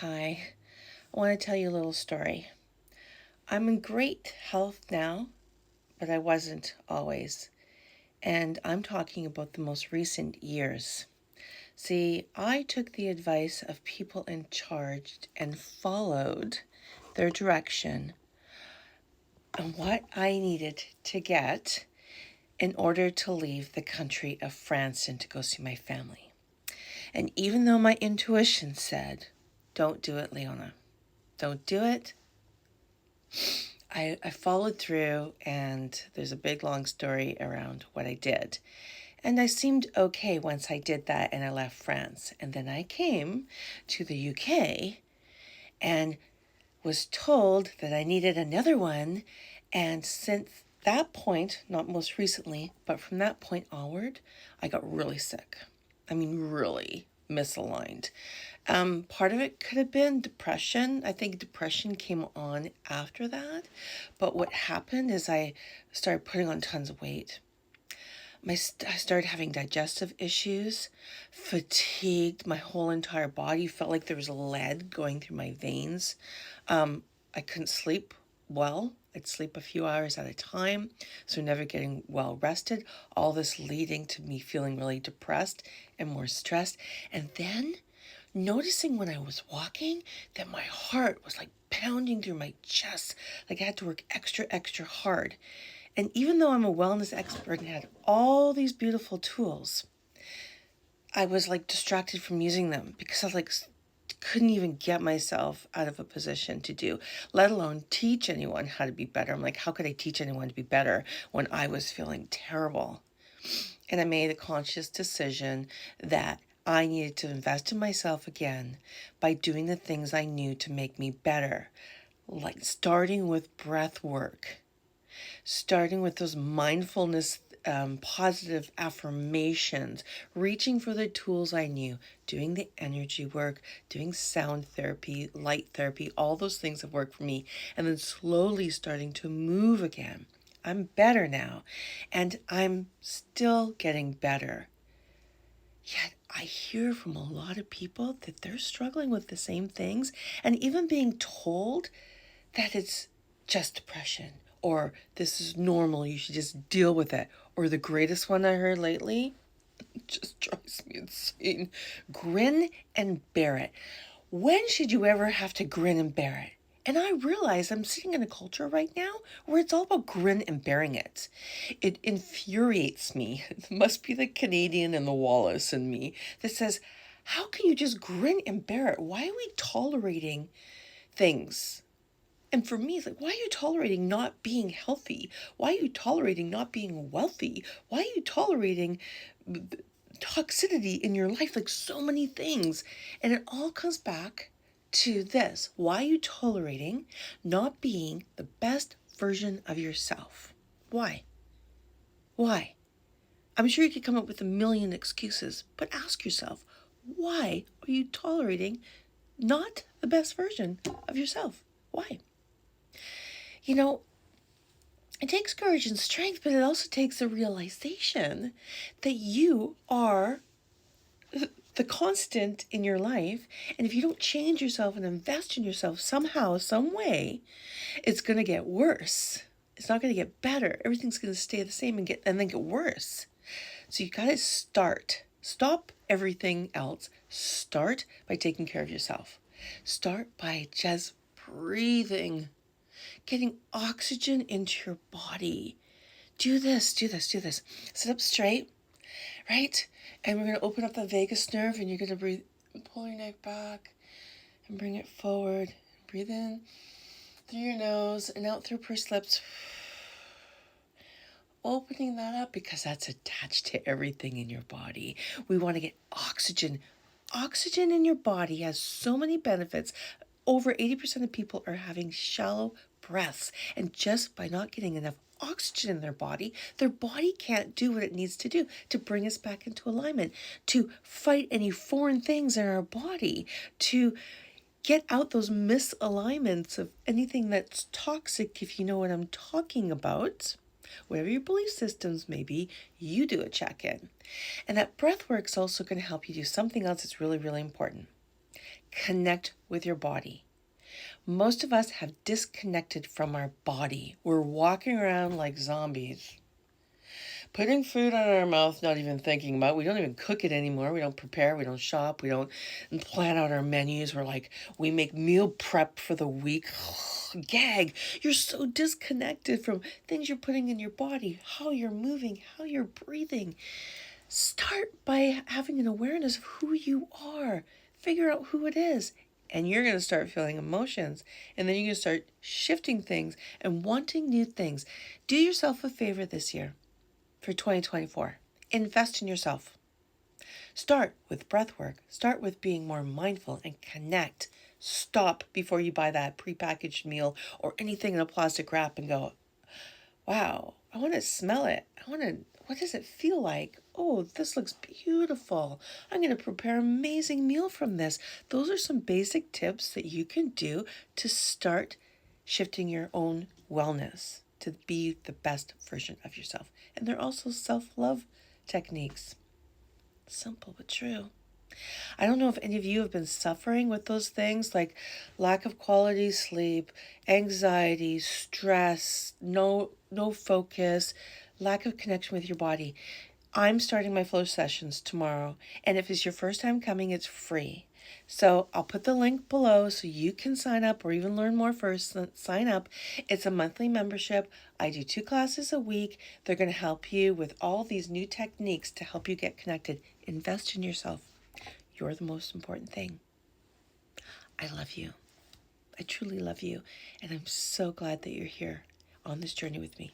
Hi, I want to tell you a little story. I'm in great health now, but I wasn't always. And I'm talking about the most recent years. See, I took the advice of people in charge and followed their direction on what I needed to get in order to leave the country of France and to go see my family. And even though my intuition said, don't do it, Leona, don't do it, I followed through, and there's a big long story around what I did. And I seemed okay once I did that and I left France. And then I came to the UK and was told that I needed another one. And since that point, not most recently, but from that point onward, I got really sick. I mean, really misaligned. Part of it could have been depression. I think depression came on after that. But what happened is I started putting on tons of weight. I started having digestive issues, fatigued. My whole entire body felt like there was lead going through my veins. I couldn't sleep well. I'd sleep a few hours at a time, so never getting well rested. All this leading to me feeling really depressed and more stressed. And then noticing when I was walking that my heart was like pounding through my chest, like I had to work extra, extra hard. And even though I'm a wellness expert and had all these beautiful tools, I was like distracted from using them because I couldn't even get myself out of a position to do, let alone teach anyone how to be better. I'm like, how could I teach anyone to be better when I was feeling terrible? And I made a conscious decision that I needed to invest in myself again by doing the things I knew to make me better, like starting with breath work, starting with those mindfulness, positive affirmations, reaching for the tools I knew, doing the energy work, doing sound therapy, light therapy, all those things have worked for me, and then slowly starting to move again. I'm better now, and I'm still getting better. Yet I hear from a lot of people that they're struggling with the same things, and even being told that it's just depression, or this is normal, you should just deal with it. Or the greatest one I heard lately, just drives me insane, grin and bear it. When should you ever have to grin and bear it? And I realize I'm sitting in a culture right now where it's all about grin and bearing it. It infuriates me. It must be the Canadian and the Wallace in me that says, how can you just grin and bear it? Why are we tolerating things? And for me, it's like, why are you tolerating not being healthy? Why are you tolerating not being wealthy? Why are you tolerating toxicity in your life? Like so many things. And it all comes back to this. Why are you tolerating not being the best version of yourself? Why? Why? I'm sure you could come up with a million excuses, but ask yourself, why are you tolerating not the best version of yourself? Why? You know, it takes courage and strength, but it also takes a realization that you are the constant in your life. And if you don't change yourself and invest in yourself somehow, some way, it's going to get worse. It's not going to get better. Everything's going to stay the same and then get worse. So you got to start. Stop everything else. Start by taking care of yourself. Start by just breathing, getting oxygen into your body. Do this, do this, do this. Sit up straight, right? And we're going to open up the vagus nerve, and you're going to breathe, pull your neck back and bring it forward. Breathe in through your nose and out through pursed lips. Opening that up because that's attached to everything in your body. We want to get oxygen. Oxygen in your body has so many benefits. Over 80% of people are having shallow breaths, and just by not getting enough oxygen in their body can't do what it needs to do to bring us back into alignment, to fight any foreign things in our body, to get out those misalignments of anything that's toxic, if you know what I'm talking about. Whatever your belief systems may be, you do a check-in. And that breath work's also going to help you do something else that's really, really important. Connect with your body. Most of us have disconnected from our body. We're walking around like zombies, putting food on our mouth, not even thinking about it. We don't even cook it anymore. We don't prepare. We don't shop. We don't plan out our menus. We make meal prep for the week. Gag. You're so disconnected from things you're putting in your body, how you're moving, how you're breathing. Start by having an awareness of who you are. Figure out who it is. And you're going to start feeling emotions. And then you're going to start shifting things and wanting new things. Do yourself a favor this year for 2024. Invest in yourself. Start with breath work. Start with being more mindful and connect. Stop before you buy that prepackaged meal or anything in a plastic wrap and go, wow, I want to smell it. What does it feel like? Oh, this looks beautiful. I'm going to prepare an amazing meal from this. Those are some basic tips that you can do to start shifting your own wellness to be the best version of yourself. And they're also self-love techniques. Simple but true. I don't know if any of you have been suffering with those things like lack of quality sleep, anxiety, stress, no focus, lack of connection with your body. I'm starting my flow sessions tomorrow, and if it's your first time coming, it's free. So I'll put the link below so you can sign up or even learn more first. Sign up. It's a monthly membership. I do 2 classes a week. They're going to help you with all these new techniques to help you get connected. Invest in yourself. You're the most important thing. I love you. I truly love you. And I'm so glad that you're here on this journey with me.